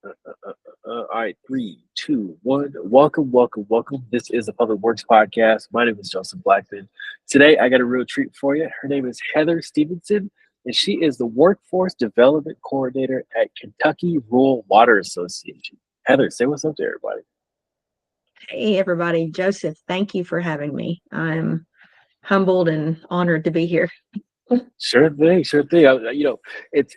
All right, three, two, one. Welcome, welcome, welcome. This is the Public Works Podcast. My name is Joseph Blackman. Today, I got a real treat for you. Her name is Heather Stevenson, and she is the Workforce Development Coordinator at Kentucky Rural Water Association. Heather, say what's up to everybody. Hey, everybody. Joseph, thank you for having me. I'm humbled and honored to be here. Sure thing, sure thing. It's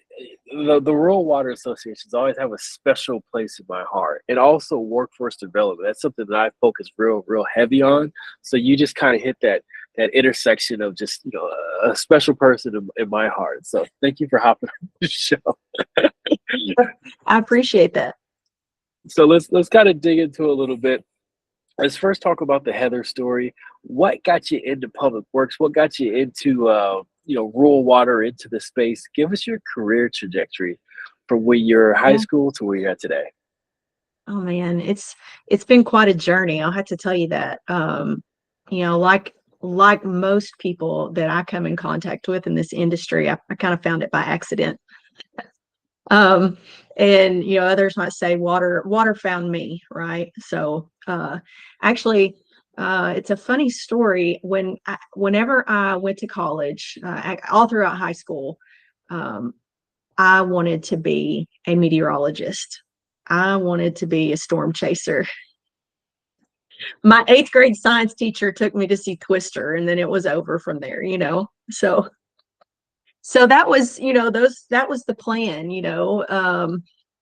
the Rural Water Associations always have a special place in my heart, and also workforce development. That's something that I focus real heavy on. So you just kind of hit that intersection of just a special person in my heart. So thank you for hopping on the show. I appreciate that. So let's kind of dig into a little bit. Let's first talk about the Heather story. What got you into public works? What got you into rural water, into the space? Give us your career trajectory from when you're high Yeah. school to where you're at today. Oh man, it's been quite a journey. I'll have to tell you that. Like most people that I come in contact with in this industry, I kind of found it by accident. Um, and others might say water found me, right? So actually, it's a funny story. Whenever I went to college, all throughout high school, um, I wanted to be a meteorologist. I wanted to be a storm chaser. My eighth grade science teacher took me to see Twister, and then it was over from there. So that was the plan.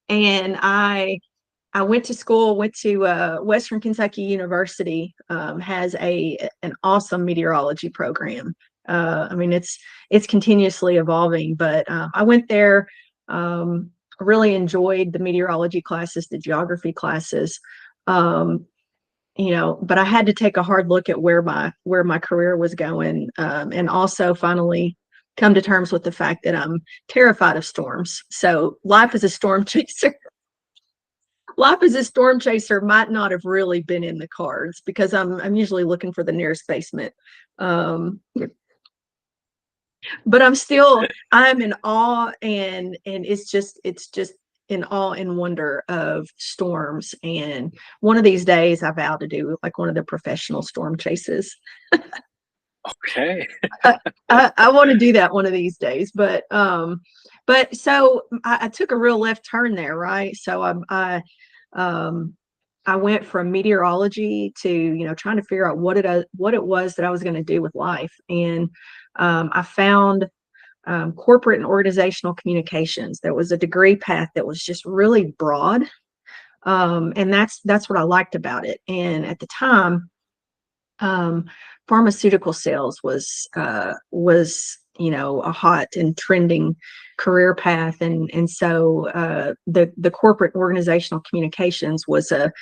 And I went to school, went to Western Kentucky University, has an awesome meteorology program. I mean, it's continuously evolving, but I went there, really enjoyed the meteorology classes, the geography classes. Um, but I had to take a hard look at where my career was going, and also finally come to terms with the fact that I'm terrified of storms. So life as a storm chaser might not have really been in the cards because I'm usually looking for the nearest basement. Um, but I'm in awe, and it's just in awe and wonder of storms. And one of these days I vow to do like one of the professional storm chases. Okay. I want to do that one of these days, but so I took a real left turn there, right? So um, I went from meteorology to trying to figure out what it was that I was going to do with life, and I found corporate and organizational communications. There was a degree path that was just really broad, and that's what I liked about it. And at the time, um, pharmaceutical sales was a hot and trending career path, and so the corporate organizational communications was a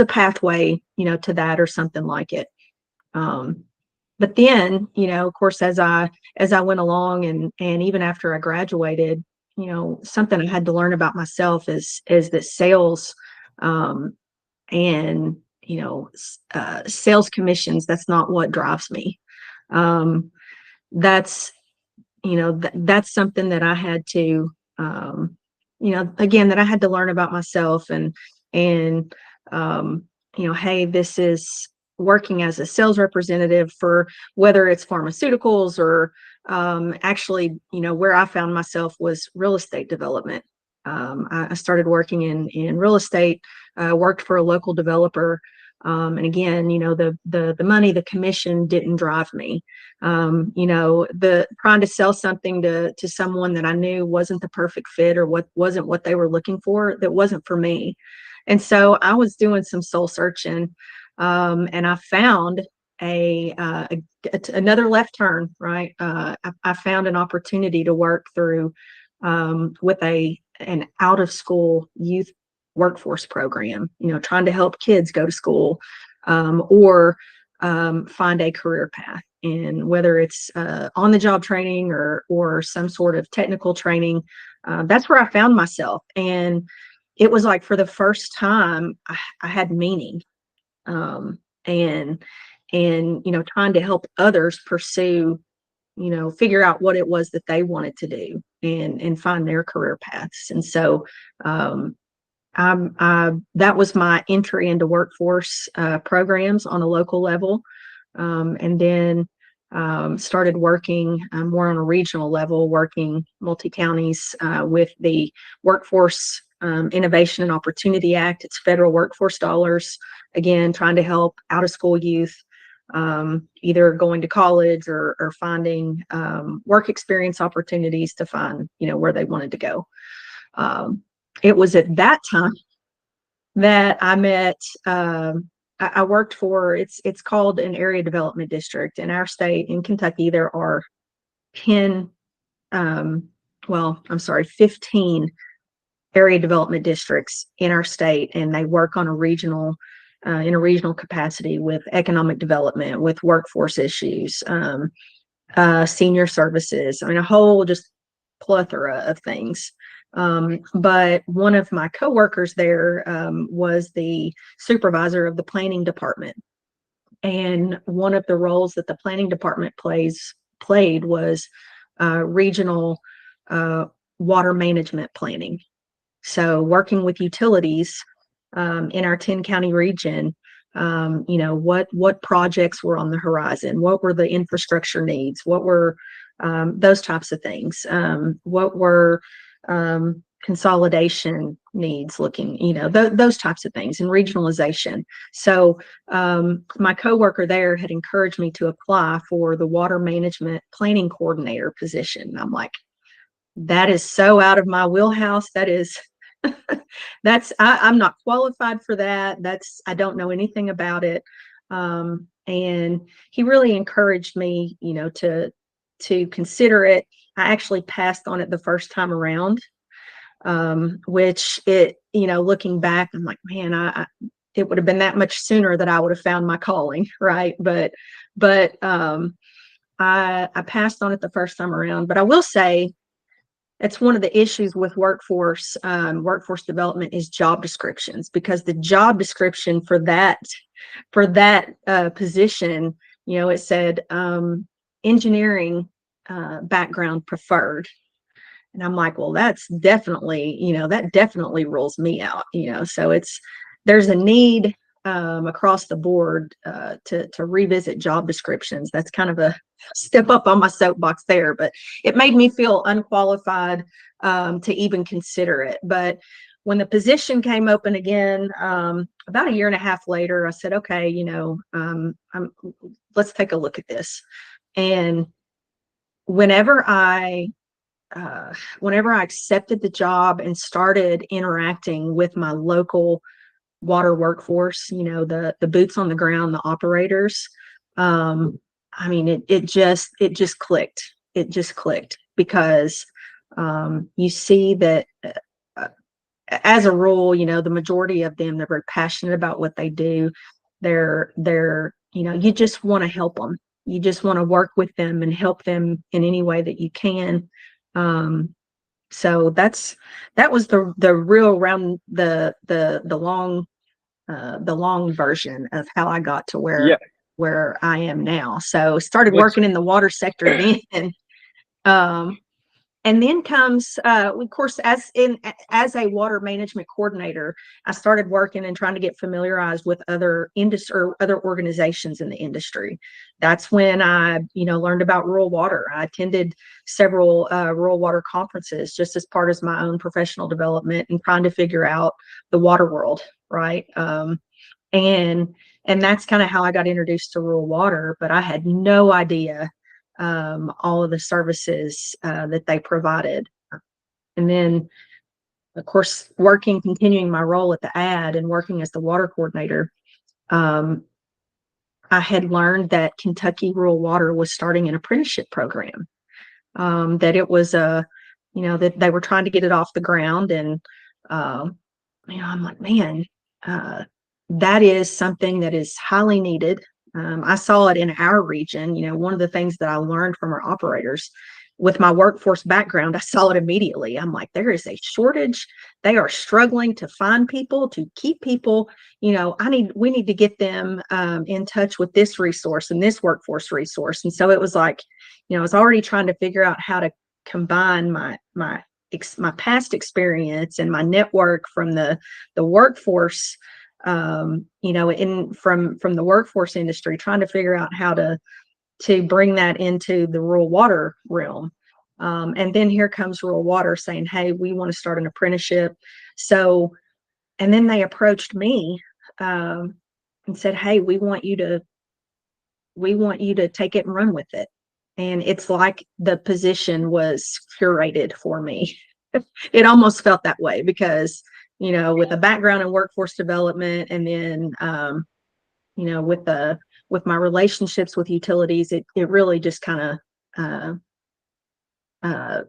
pathway to that or something like it. Um, but then of course, as I went along, and even after I graduated, something I had to learn about myself is that sales, um, and sales commissions, that's not what drives me. um, that's that's something that I had to, again, that I had to learn about myself, and um, hey, this is working as a sales representative for whether it's pharmaceuticals or actually, where I found myself was real estate development. I started working in real estate, worked for a local developer. And again, the money, the commission didn't drive me. The trying to sell something to someone that I knew wasn't the perfect fit, or wasn't what they were looking for, that wasn't for me. And so I was doing some soul searching, and I found another left turn, right? I found an opportunity to work through, with an out of school youth workforce program, trying to help kids go to school, or find a career path. And whether it's on the job training or some sort of technical training, that's where I found myself. And it was like, for the first time, I had meaning, um, and trying to help others pursue, figure out what it was that they wanted to do, and find their career paths. And so, um, that was my entry into workforce programs on a local level, and then started working more on a regional level, working multi-counties with the Workforce Innovation and Opportunity Act. It's federal workforce dollars, again, trying to help out-of-school youth either going to college or finding work experience opportunities to find, where they wanted to go. It was at that time that I met, I worked for, it's called an area development district. In our state, in Kentucky, there are 10, 15 area development districts in our state, and they work on in a regional capacity with economic development, with workforce issues, senior services. I mean, a whole just plethora of things. But one of my coworkers there was the supervisor of the planning department. And one of the roles that the planning department played was regional water management planning. So working with utilities in our 10-county region, what projects were on the horizon, what were the infrastructure needs, what were those types of things, what were consolidation needs looking, those types of things, and regionalization. So my coworker there had encouraged me to apply for the water management planning coordinator position. I'm like, that is so out of my wheelhouse. That is I'm not qualified for that. I don't know anything about it. And he really encouraged me, to consider it. I actually passed on it the first time around, which looking back, I'm like, man, it would have been that much sooner that I would have found my calling. Right. But I passed on it the first time around, but I will say, it's one of the issues with workforce development is job descriptions, because the job description for that position, it said engineering background preferred. And I'm like, well, that's definitely, that definitely rules me out, so there's a need across the board to revisit job descriptions. That's kind of a step up on my soapbox there, but it made me feel unqualified to even consider it. But when the position came open again, about a year and a half later, I said, okay, let's take a look at this. And whenever I accepted the job and started interacting with my local water workforce, the boots on the ground, the operators, I mean, it just clicked. It just clicked, because you see that as a rule, the majority of them, they're very passionate about what they do. They're you just want to help them. You just want to work with them and help them in any way that you can. So that was the real round, the long version of how I got to where I am now. So started working in the water sector then. And then comes, of course, as a water management coordinator, I started working and trying to get familiarized with other industry or other organizations in the industry. That's when I, learned about rural water. I attended several rural water conferences just as part of my own professional development and trying to figure out the water world, right? And that's kind of how I got introduced to rural water, but I had no idea all of the services that they provided. And then, of course, continuing my role at the ad and working as the water coordinator, I had learned that Kentucky Rural Water was starting an apprenticeship program, that it was that they were trying to get it off the ground. And, I'm like, man, that is something that is highly needed. I saw it in our region. One of the things that I learned from our operators with my workforce background, I saw it immediately. I'm like, there is a shortage. They are struggling to find people, to keep people. We need to get them in touch with this resource and this workforce resource. And so it was like, I was already trying to figure out how to combine my my past experience and my network from the workforce, from the workforce industry, trying to figure out how to bring that into the rural water realm. And then here comes rural water saying, hey, we want to start an apprenticeship. So, and then they approached me and said, hey, we want you to take it and run with it. And it's like the position was curated for me. It almost felt that way because, with a background in workforce development, and then, with my relationships with utilities, it really just kind of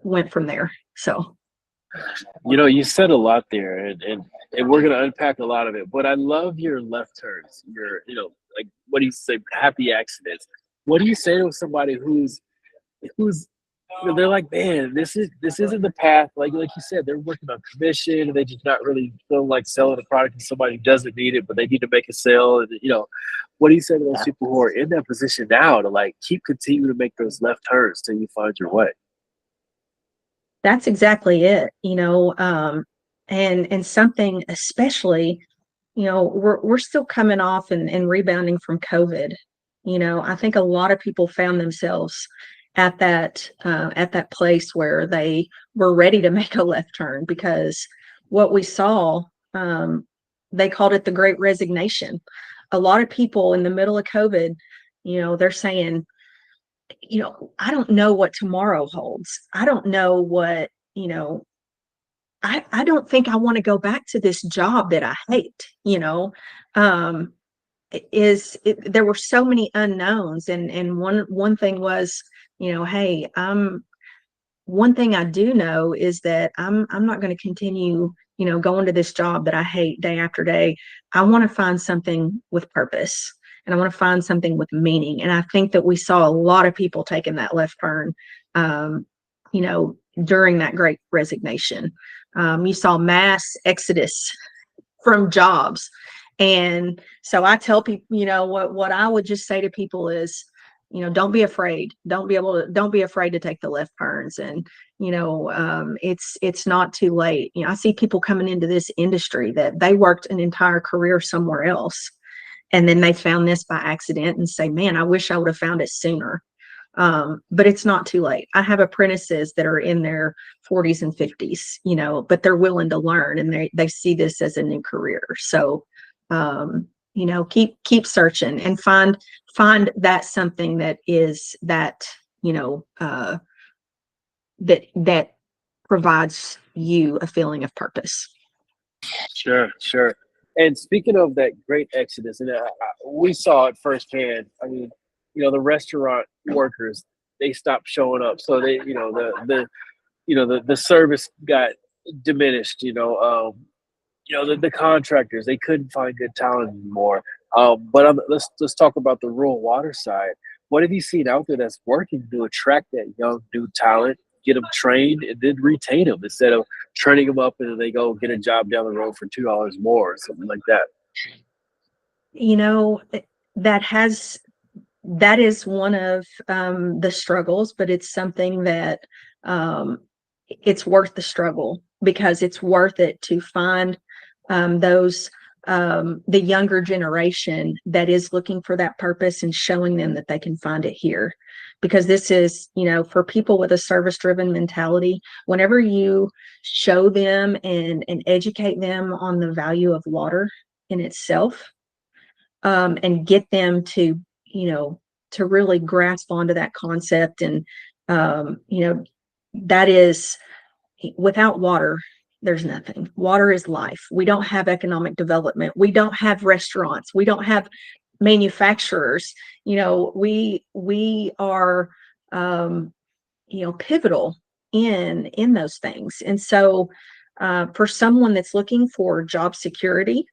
went from there. So, You said a lot there, and we're gonna unpack a lot of it. But I love your left turns. Like, what do you say? Happy accidents. What do you say to somebody who's they're like, man, this isn't the path. Like you said, they're working on commission, and they just not really feel like selling the product to somebody who doesn't need it, but they need to make a sale. And what do you say to those people who are in that position now to like continue to make those left turns till you find your way? that's exactly it. And something especially, we're still coming off and rebounding from COVID. I think a lot of people found themselves at that place where they were ready to make a left turn, because what we saw, they called it the Great Resignation. A lot of people in the middle of COVID, they're saying, I don't know what tomorrow holds. I don't know what, I don't think I want to go back to this job that I hate, um, there were so many unknowns. And one thing was, hey, one thing I do know is that I'm not going to continue, going to this job that I hate day after day. I want to find something with purpose, and I want to find something with meaning. And I think that we saw a lot of people taking that left turn, during that Great Resignation. You saw mass exodus from jobs. And so I tell people, what I would just say to people is, don't be afraid. Don't be afraid to take the left turns. And, it's not too late. I see people coming into this industry that they worked an entire career somewhere else, and then they found this by accident and say, man, I wish I would have found it sooner. But it's not too late. I have apprentices that are in their 40s and 50s, but they're willing to learn, and they see this as a new career. So, keep searching and find that something that is that, that provides you a feeling of purpose. Sure, sure. And speaking of that great exodus, and we saw it firsthand. I mean, the restaurant workers, they stopped showing up, so they, the service got diminished. The contractors, they couldn't find good talent anymore. But let's talk about the rural water side. What have you seen out there that's working to attract that young new talent, get them trained, and then retain them instead of training them up and then they go get a job down the road for $2 more or something like that? You know, that has that is one of the struggles, but it's something that it's worth the struggle, because it's worth it to find those the younger generation that is looking for that purpose, and showing them that they can find it here. Because this is, for people with a service driven mentality, whenever you show them and educate them on the value of water in itself, and get them to, to really grasp onto that concept. And, that is, without water, there's nothing. Water is life. We don't have economic development. We don't have restaurants. We don't have manufacturers. We are, pivotal in those things. And so, for someone that's looking for job security,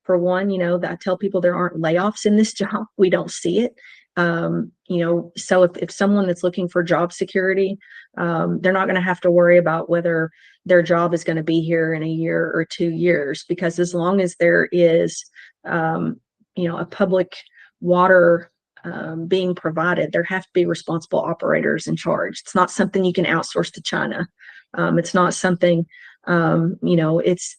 for one, that I tell people there aren't layoffs in this job. We don't see it. So if someone that's looking for job security, they're not going to have to worry about whether their job is going to be here in a year or 2 years, because as long as there is, a public water being provided, there have to be responsible operators in charge. It's not something you can outsource to China. It's not something, it's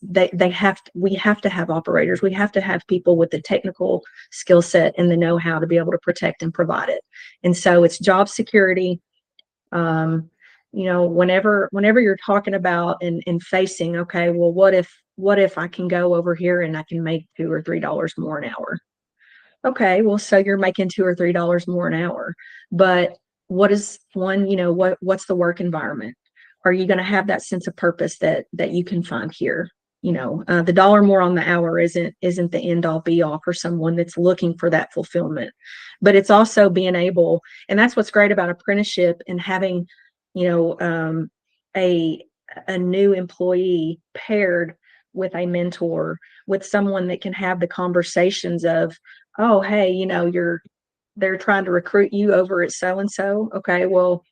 we have to have operators. We have to have people with the technical skill set and the know-how to be able to protect and provide it. And so it's job security. Whenever you're talking about and facing, okay, well, what if I can go over here and I can make $2 or $3 more an hour? Okay, well, so you're making $2 or $3 more an hour, but what is one, what's the work environment? Are you going to have that sense of purpose that you can find here? The dollar more on the hour isn't the end all be all for someone that's looking for that fulfillment, but it's also being able, and that's what's great about apprenticeship and having, you know, a new employee paired with a mentor, with someone that can have the conversations of, oh, hey, they're trying to recruit you over at so and so. Okay, well,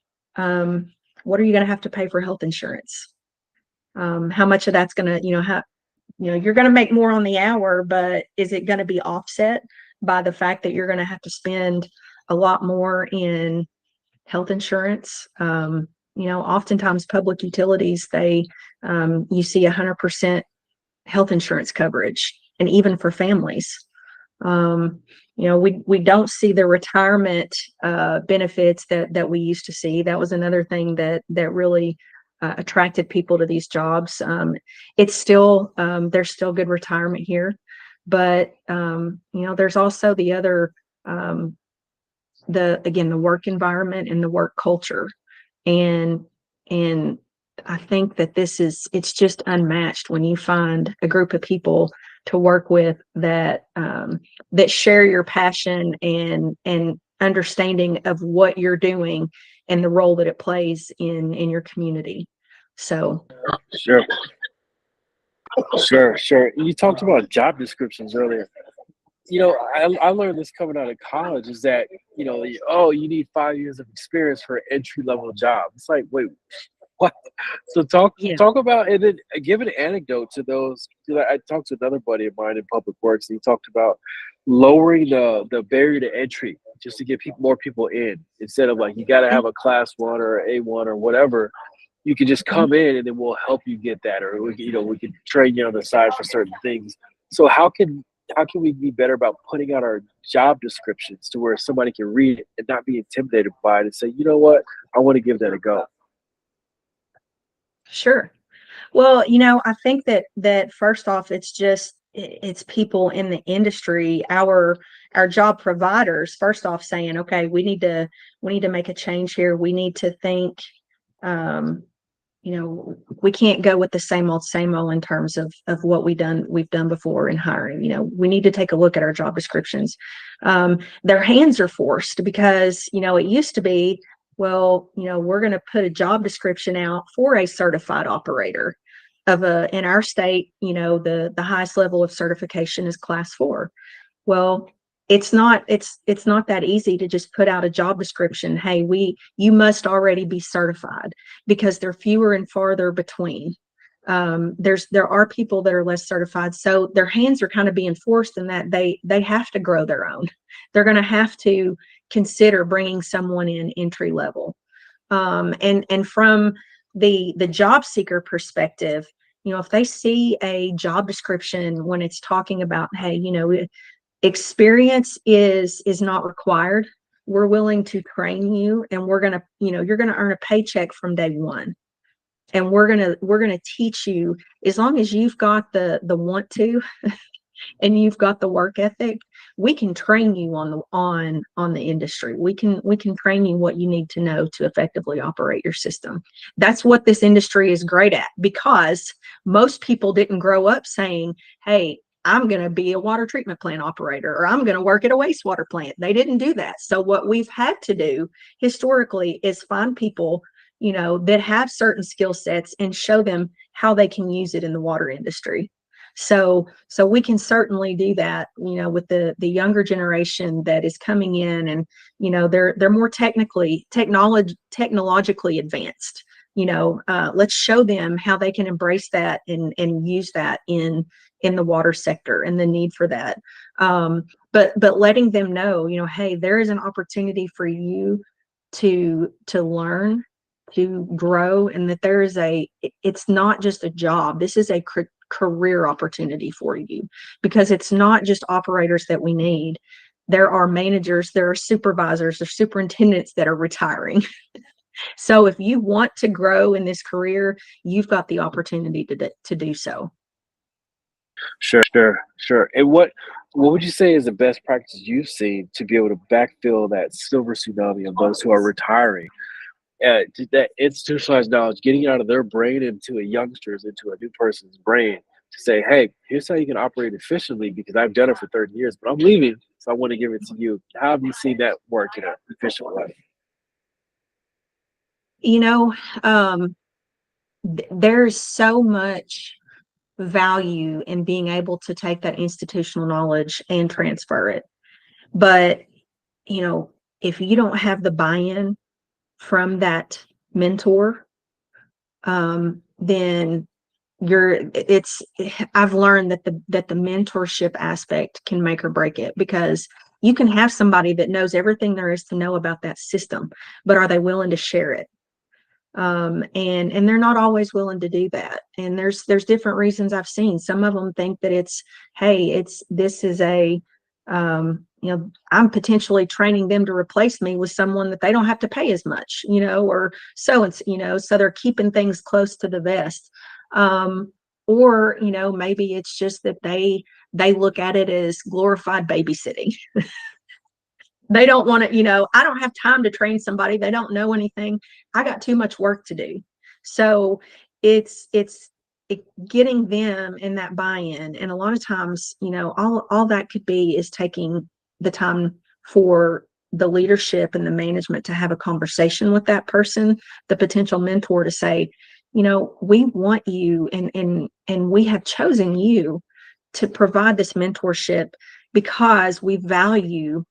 what are you going to have to pay for health insurance? How much of that's going to, you're going to make more on the hour, but is it going to be offset by the fact that you're going to have to spend a lot more in health insurance? Oftentimes public utilities, you see 100% health insurance coverage, and even for families. We don't see the retirement benefits that we used to see. That was another thing that really attracted people to these jobs. It's still there's still good retirement here, but there's also the other the work environment and the work culture, and I think that it's just unmatched when you find a group of people to work with that share your passion and understanding of what you're doing and the role that it plays in your community. So Sure, sure. You talked about job descriptions earlier. I learned this coming out of college is that, oh, you need 5 years of experience for an entry level job. It's like, wait, what? So yeah, talk about, and then give an anecdote to those. I talked to another buddy of mine in public works, and he talked about lowering the barrier to entry just to get more people in, instead of like you got to have a class one or A1 or whatever. You can just come in, and then we'll help you get that, or we can train you on the side for certain things. So how can we be better about putting out our job descriptions to where somebody can read it and not be intimidated by it and say, you know what, I want to give that a go. sure. Well, I think that first off, it's people in the industry, our job providers, first off saying, okay, we need to make a change here. We need to think, um, we can't go with the same old in terms of what we've done before in hiring. We need to take a look at our job descriptions. Their hands are forced because, it used to be, well, we're going to put a job description out for a certified operator in our state, the highest level of certification is class 4. Well, it's not that easy to just put out a job description. Hey, you must already be certified, because they're fewer and farther between. There are people that are less certified, so their hands are kind of being forced in that they have to grow their own. They're going to have to consider bringing someone in entry level. And from the job seeker perspective, if they see a job description when it's talking about, hey, experience is not required. We're willing to train you, and you're gonna earn a paycheck from day one. And we're gonna teach you, as long as you've got the want to and you've got the work ethic, we can train you on the industry. We can train you what you need to know to effectively operate your system. That's what this industry is great at, because most people didn't grow up saying, hey, I'm going to be a water treatment plant operator, or I'm going to work at a wastewater plant. They didn't do that. So what we've had to do historically is find people, that have certain skill sets and show them how they can use it in the water industry. So we can certainly do that, with the younger generation that is coming in, and they're more technologically advanced. Let's show them how they can embrace that and use that in the water sector and the need for that. But letting them know, hey, there is an opportunity for you to learn to grow, and that there is it's not just a job. This is a career opportunity for you, because it's not just operators that we need. There are managers, there are supervisors, there are superintendents that are retiring. So if you want to grow in this career, you've got the opportunity to do so. Sure. And what would you say is the best practice you've seen to be able to backfill that silver tsunami of those who are retiring? That institutionalized knowledge, getting it out of their brain into a youngster's, into a new person's brain, to say, hey, here's how you can operate efficiently, because I've done it for 30 years, but I'm leaving, so I want to give it to you. How have you seen that work in an efficient way? You know, there's so much value in being able to take that institutional knowledge and transfer it. But, if you don't have the buy-in from that mentor, then I've learned that the mentorship aspect can make or break it, because you can have somebody that knows everything there is to know about that system, but are they willing to share it? And they're not always willing to do that. And there's different reasons I've seen. Some of them think that this is I'm potentially training them to replace me with someone that they don't have to pay as much, or so they're keeping things close to the vest. Or, maybe it's just that they look at it as glorified babysitting. They don't want to, I don't have time to train somebody. They don't know anything. I got too much work to do. So it's getting them in that buy-in. And a lot of times, all that could be is taking the time for the leadership and the management to have a conversation with that person, the potential mentor, to say, we want you, and we have chosen you to provide this mentorship because we value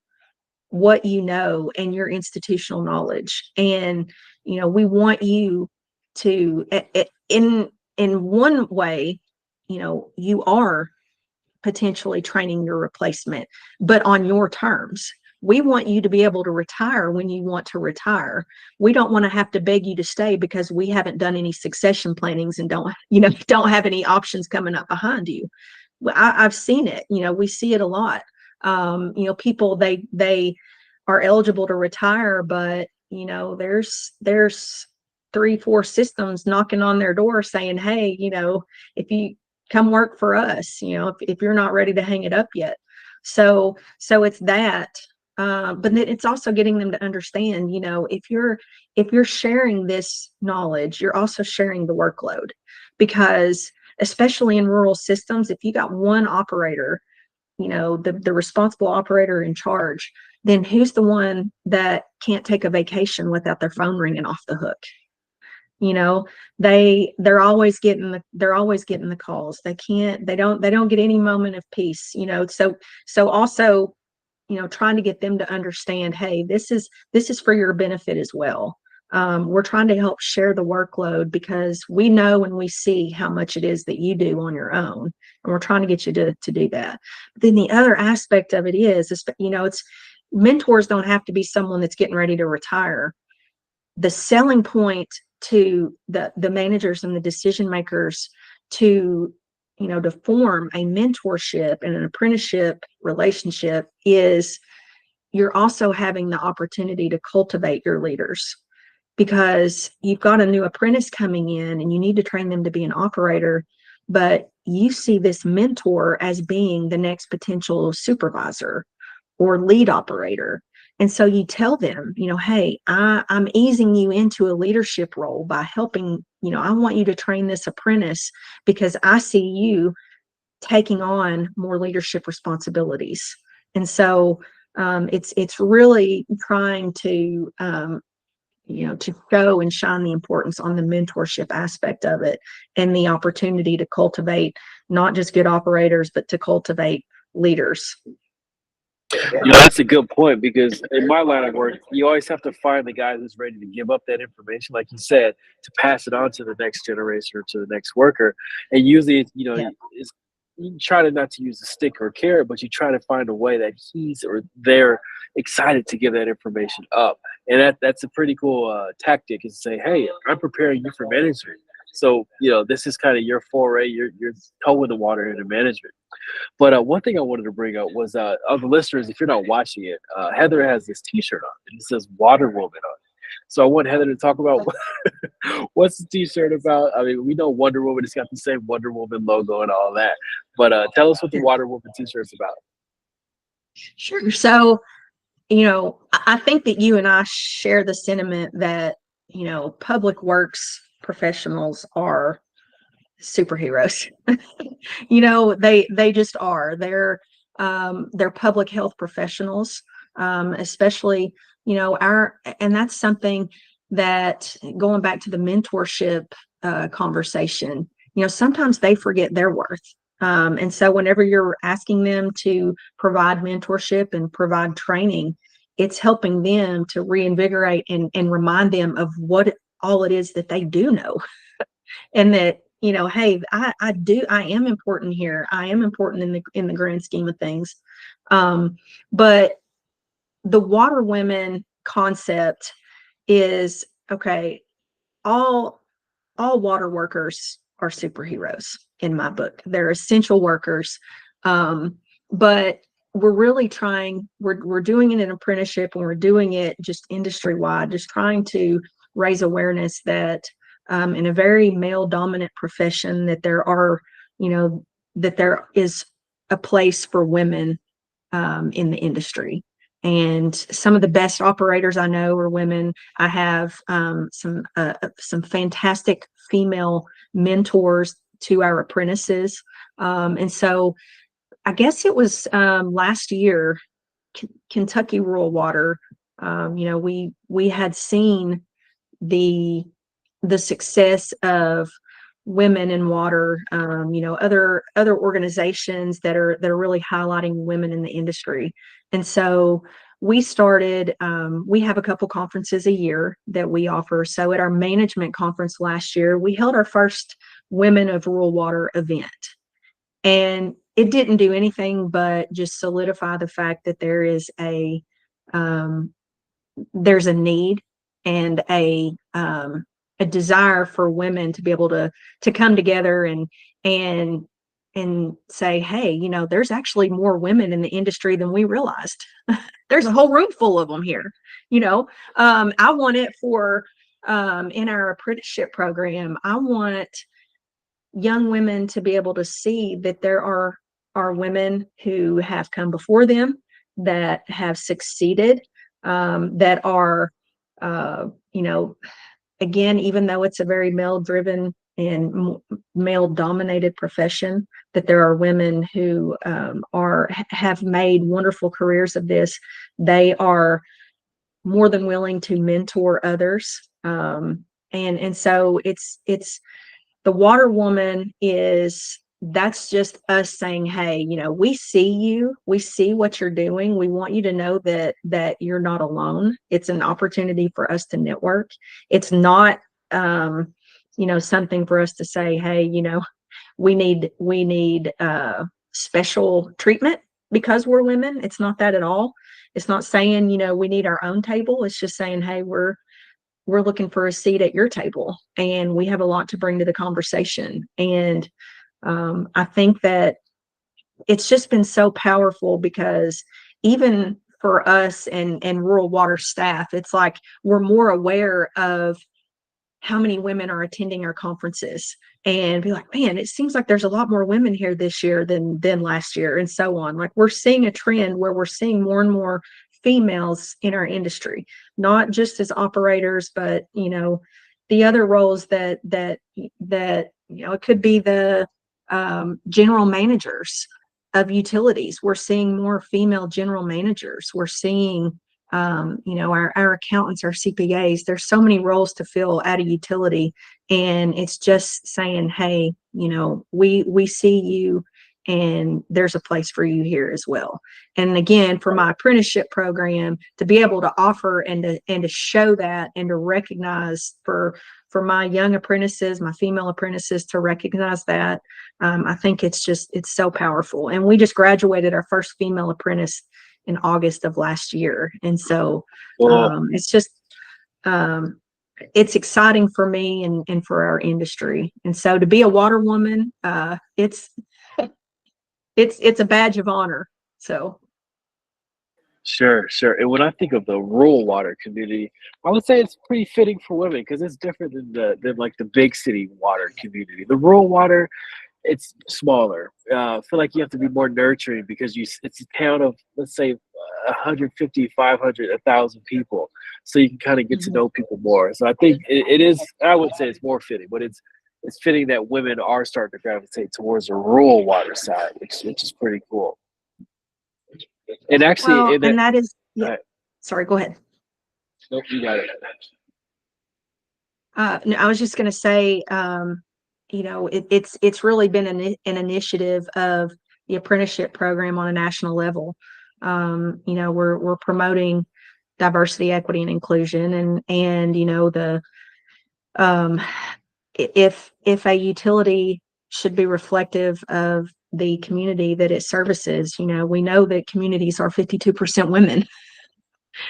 what you know and your institutional knowledge. And we want you to, in one way, you are potentially training your replacement, but on your terms. We want you to be able to retire when you want to retire. We don't want to have to beg you to stay because we haven't done any succession plannings and don't have any options coming up behind you. I've seen it. We see it a lot. People, they are eligible to retire, but there's 3-4 systems knocking on their door saying, hey, if you come work for us, if you're not ready to hang it up yet. So it's that. But then it's also getting them to understand, if you're sharing this knowledge, you're also sharing the workload, because especially in rural systems, if you got one operator, the responsible operator in charge, then who's the one that can't take a vacation without their phone ringing off the hook? They're always getting the calls. They don't get any moment of peace, so also, trying to get them to understand, hey, this is for your benefit as well. We're trying to help share the workload, because we know and we see how much it is that you do on your own, and we're trying to get you to do that. But then the other aspect of it is, it's mentors don't have to be someone that's getting ready to retire. The selling point to the managers and the decision makers to form a mentorship and an apprenticeship relationship is, you're also having the opportunity to cultivate your leaders, because you've got a new apprentice coming in and you need to train them to be an operator, but you see this mentor as being the next potential supervisor or lead operator. And so you tell them, hey, I'm easing you into a leadership role by helping, I want you to train this apprentice because I see you taking on more leadership responsibilities. And so it's really trying to, to show and shine the importance on the mentorship aspect of it, and the opportunity to cultivate not just good operators, but to cultivate leaders. That's a good point, because in my line of work, you always have to find the guy who's ready to give up that information, like you said, to pass it on to the next generation or to the next worker. And usually, Yeah. you try to not to use a stick or a carrot, but you try to find a way that he's or they're excited to give that information up. And that's a pretty cool tactic, is to say, hey, I'm preparing you for management. So, this is kind of your foray, your toe in the water into management. But one thing I wanted to bring up was, of the listeners, if you're not watching it, Heather has this T-shirt on, and it says "Water Woman" on it. So I want Heather to talk about what's the T-shirt about. I mean, we know Wonder Woman; it's got the same Wonder Woman logo and all that. But tell us what the Yeah. Water Woman T-shirt's about. Sure. So, I think that you and I share the sentiment that, public works professionals are superheroes. They just are. They're public health professionals, especially, and that's something that, going back to the mentorship conversation, sometimes they forget their worth. And so whenever you're asking them to provide mentorship and provide training, it's helping them to reinvigorate and remind them of what all it is that they do know. And that, hey, I am important here. I am important in the grand scheme of things. But the water women concept is, okay, all water workers are superheroes in my book. They're essential workers. But we're really trying, we're doing it in an apprenticeship, and we're doing it just industry wide, just trying to raise awareness that in a very male dominant profession, that that there is a place for women in the industry. And some of the best operators I know are women. I have some fantastic female mentors to our apprentices. And so I guess it was last year, Kentucky Rural Water. We had seen the success of women in water. Other organizations that are really highlighting women in the industry. And so we started, we have a couple conferences a year that we offer. So at our management conference last year, we held our first Women of Rural Water event. And it didn't do anything but just solidify the fact that there's a need and a desire for women to be able to come together and say, hey, there's actually more women in the industry than we realized. There's a whole room full of them here. I want it for in our apprenticeship program. I want young women to be able to see that there are women who have come before them, that have succeeded, that are, again, even though it's a very male driven and male dominated profession, that there are women who have made wonderful careers of this. They are more than willing to mentor others. And so it's the water woman that's just us saying, hey, we see you, we see what you're doing. We want you to know that you're not alone. It's an opportunity for us to network. It's not, something for us to say, hey, we need special treatment because we're women. It's not that at all. It's not saying, we need our own table. It's just saying, hey, we're looking for a seat at your table, and we have a lot to bring to the conversation. And I think that it's just been so powerful, because even for us and rural water staff, it's like we're more aware of how many women are attending our conferences, and be like, man, it seems like there's a lot more women here this year than last year, and so on. Like, we're seeing a trend where we're seeing more and more females in our industry, not just as operators, but the other roles that it could be the general managers of utilities. We're seeing more female general managers. We're seeing our accountants, our CPAs. There's so many roles to fill at a utility, and it's just saying, hey, we see you, and there's a place for you here as well. And again, for my apprenticeship program, to be able to offer and to show that, and to recognize for for my young apprentices, my female apprentices, to recognize that, I think it's so powerful. And we just graduated our first female apprentice in August of last year. And so Cool. it's just, it's exciting for me and for our industry. And so to be a water woman, it's a badge of honor. So Sure, sure. And when I think of the rural water community, I would say it's pretty fitting for women because it's different than like the big city water community. The rural water, it's smaller. I feel like you have to be more nurturing because it's a town of, let's say, 150, 500, 1,000 people. So you can kind of get to mhm. know people more. So I think it is, I would say it's more fitting, but it's fitting that women are starting to gravitate towards the rural water side, which is pretty cool. And actually, Well, in that, and that is, all yeah. right, Sorry, go ahead. nope, you got it. No, I was just going to say, it's really been an initiative of the apprenticeship program on a national level. We're promoting diversity, equity, and inclusion, and the um, if a utility should be reflective of the community that it services, we know that communities are 52% women.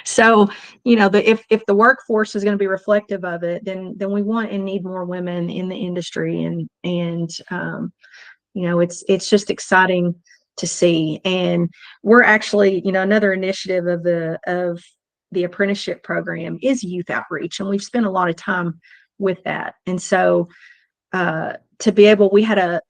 So, if the workforce is going to be reflective of it, then we want and need more women in the industry, and it's just exciting to see. And we're actually, another initiative of the apprenticeship program is youth outreach, and we've spent a lot of time with that. And so, to be able, we had a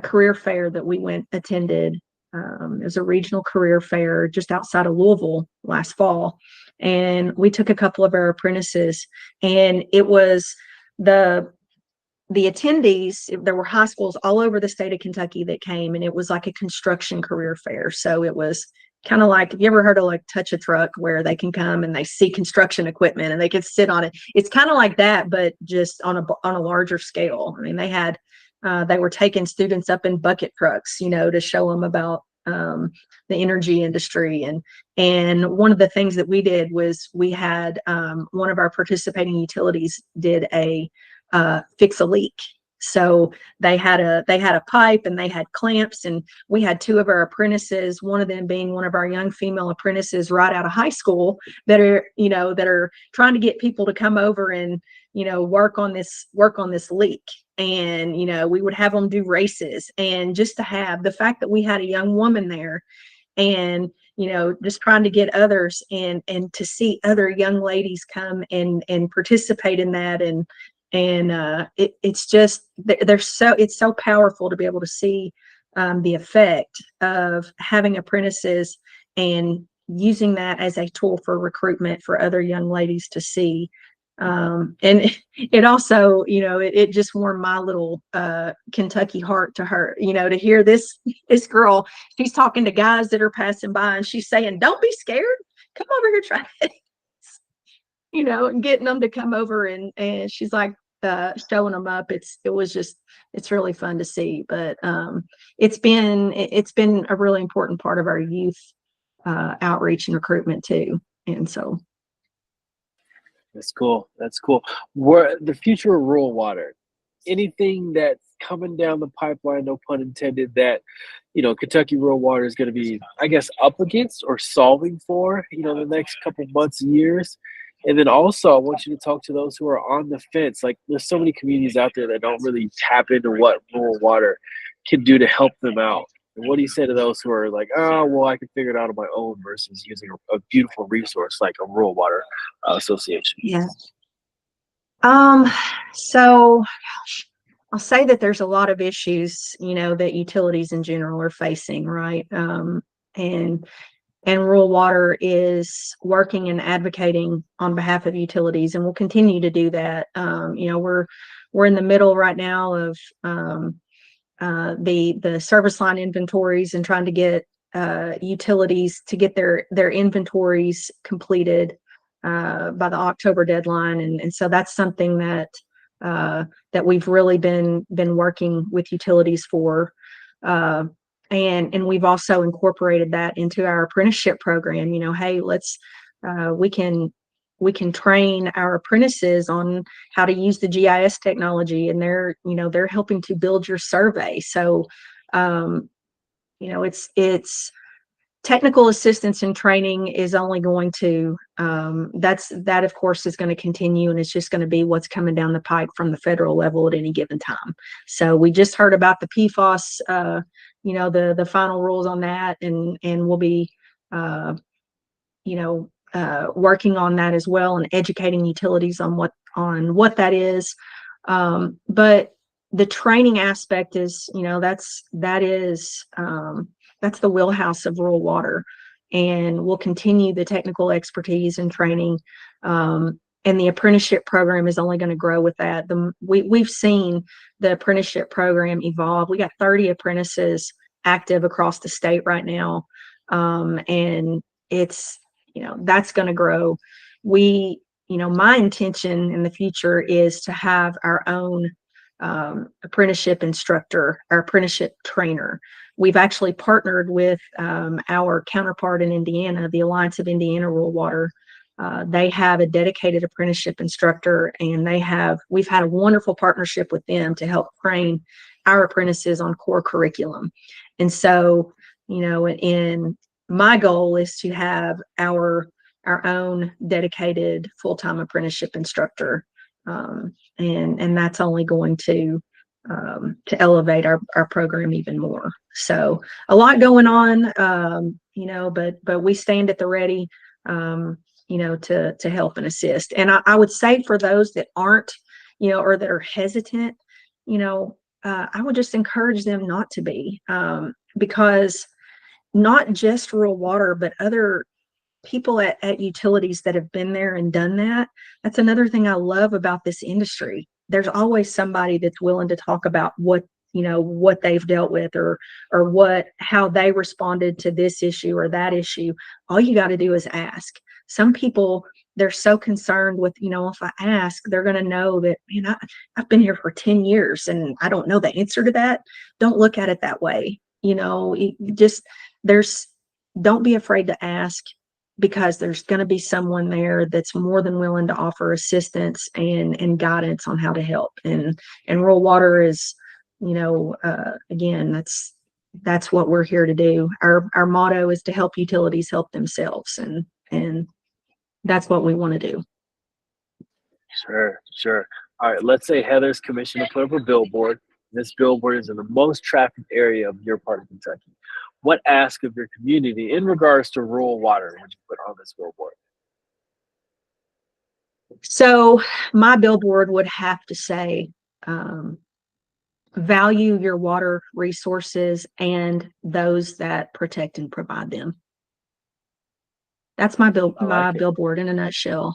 career fair that we attended. It was a regional career fair just outside of Louisville last fall. And we took a couple of our apprentices, and it was the attendees. There were high schools all over the state of Kentucky that came, and it was like a construction career fair. So it was kind of like, have you ever heard of like Touch a Truck, where they can come and they see construction equipment and they can sit on it? It's kind of like that, but just on a larger scale. I mean, they were taking students up in bucket trucks, to show them about the energy industry. And one of the things that we did was we had one of our participating utilities did a fix a leak. So they had a pipe and they had clamps, and we had two of our apprentices, one of them being one of our young female apprentices right out of high school, that are trying to get people to come over and work on this leak. And we would have them do races, and just to have the fact that we had a young woman there, and just trying to get others, and to see other young ladies come and participate in that. And it's just, it's so powerful to be able to see the effect of having apprentices and using that as a tool for recruitment for other young ladies to see. And it also, it just warmed my little Kentucky heart to her, to hear this girl. She's talking to guys that are passing by, and she's saying, "Don't be scared. Come over here, try it." And getting them to come over, and she's like showing them up. It's really fun to see. But it's been a really important part of our youth outreach and recruitment too. And so That's cool. That's cool. Where the future of rural water, anything that's coming down the pipeline, no pun intended, that Kentucky rural water is going to be, I guess, up against or solving for, the next couple months, years. And then also, I want you to talk to those who are on the fence. Like, there's so many communities out there that don't really tap into what rural water can do to help them out. And what do you say to those who are like, oh, well, I can figure it out on my own, versus using a beautiful resource like a rural water association? yeah. So gosh, I'll say that there's a lot of issues, that utilities in general are facing, right? And rural water is working and advocating on behalf of utilities, and will continue to do that. We're in the middle right now of the service line inventories, and trying to get utilities to get their inventories completed by the October deadline. And so that's something that we've really been working with utilities for. And we've also incorporated that into our apprenticeship program. Hey, we we can train our apprentices on how to use the GIS technology, and they're helping to build your survey. So, it's technical assistance and training is only going to that of course is going to continue, and it's just going to be what's coming down the pike from the federal level at any given time. So we just heard about the PFAS, the final rules on that, and we'll be working on that as well, and educating utilities on what that is. But the training aspect is, that's the wheelhouse of rural water, and we'll continue the technical expertise and training. And the apprenticeship program is only going to grow with that. We've seen the apprenticeship program evolve. We got 30 apprentices active across the state right now, and it's that's going to grow. My intention in the future is to have our own apprenticeship instructor, our apprenticeship trainer. We've actually partnered with our counterpart in Indiana, the Alliance of Indiana Rural Water. They have a dedicated apprenticeship instructor, and we've had a wonderful partnership with them to help train our apprentices on core curriculum. And so, in my goal is to have our own dedicated full-time apprenticeship instructor, and that's only going to elevate our program even more. So a lot going on, but we stand at the ready, to help and assist. And I would say for those that aren't, or that are hesitant, I would just encourage them not to be, because not just rural water, but other people at utilities that have been there and done that. That's another thing I love about this industry. There's always somebody that's willing to talk about what they've dealt with, or how they responded to this issue or that issue. All you got to do is ask. Some people, they're so concerned with, if I ask, they're going to know that, I've been here for 10 years and I don't know the answer to that. Don't look at it that way. Don't be afraid to ask, because there's going to be someone there that's more than willing to offer assistance and guidance on how to help. And rural water is, again, that's what we're here to do. Our motto is to help utilities help themselves, and that's what we want to do. Sure. All right, let's say Heather's commissioned to put up a billboard. This billboard is in the most trafficked area of your part of Kentucky. What ask of your community in regards to rural water would you put on this billboard? So my billboard would have to say, value your water resources and those that protect and provide them. That's my billboard in a nutshell.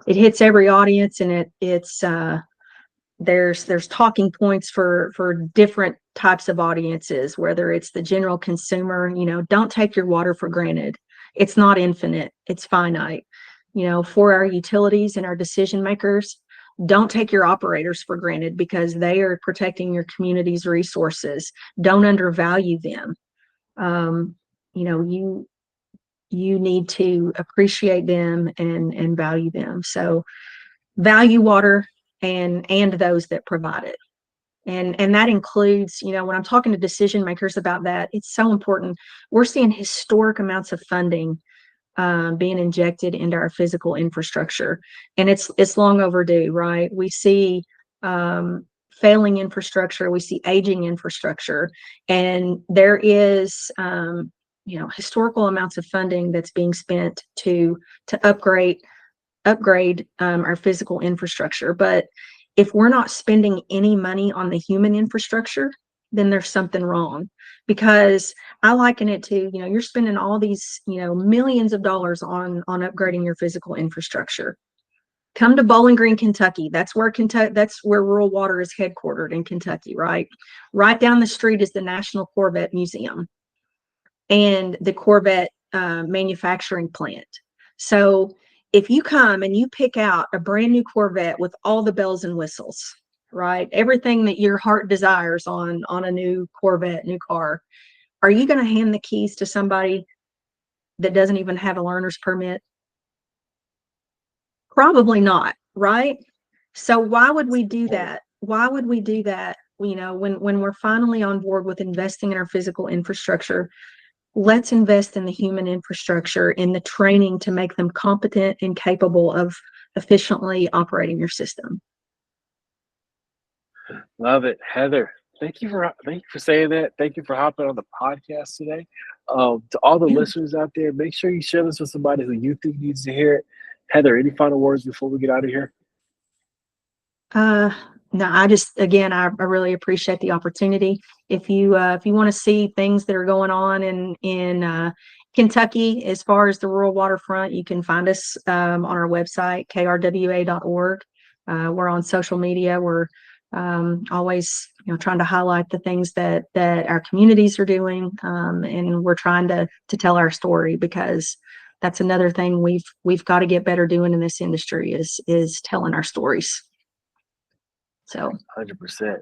It hits every audience, and there's talking points for different types of audiences, whether it's the general consumer. Don't take your water for granted. It's not infinite, it's finite. For our utilities and our decision makers, don't take your operators for granted, because they are protecting your community's resources. Don't undervalue them. You need to appreciate them and value them. So value water and those that provide it. And that includes, when I'm talking to decision makers about that, it's so important. We're seeing historic amounts of funding being injected into our physical infrastructure, and it's long overdue, right? We see failing infrastructure, we see aging infrastructure, and there is historical amounts of funding that's being spent to upgrade our physical infrastructure. But if we're not spending any money on the human infrastructure, then there's something wrong. Because I liken it to, you're spending all these, millions of dollars on upgrading your physical infrastructure. Come to Bowling Green, Kentucky. That's where rural water is headquartered, in Kentucky, right? Right down the street is the National Corvette Museum and the Corvette manufacturing plant. So if you come and you pick out a brand new Corvette with all the bells and whistles, right? Everything that your heart desires on a new Corvette, new car, are you going to hand the keys to somebody that doesn't even have a learner's permit? Probably not, right? So why would we do that? Why would we do that? You know, when we're finally on board with investing in our physical infrastructure, let's invest in the human infrastructure, in the training to make them competent and capable of efficiently operating your system. Love it, Heather. Thank you for saying that. Thank you for hopping on the podcast today. To all the Yeah. listeners out there, make sure you share this with somebody who you think needs to hear it. Heather, any final words before we get out of here? Uh, no, I really appreciate the opportunity. If you want to see things that are going on in Kentucky as far as the rural waterfront, you can find us on our website, krwa.org. We're on social media. We're always, trying to highlight the things that our communities are doing, and we're trying to tell our story, because that's another thing we've got to get better doing in this industry is telling our stories. So 100%.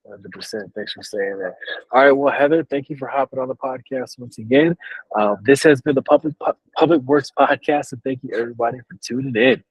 100%. Thanks for saying that. All right. Well, Heather, thank you for hopping on the podcast once again. This has been the Public Works Podcast, and thank you everybody for tuning in.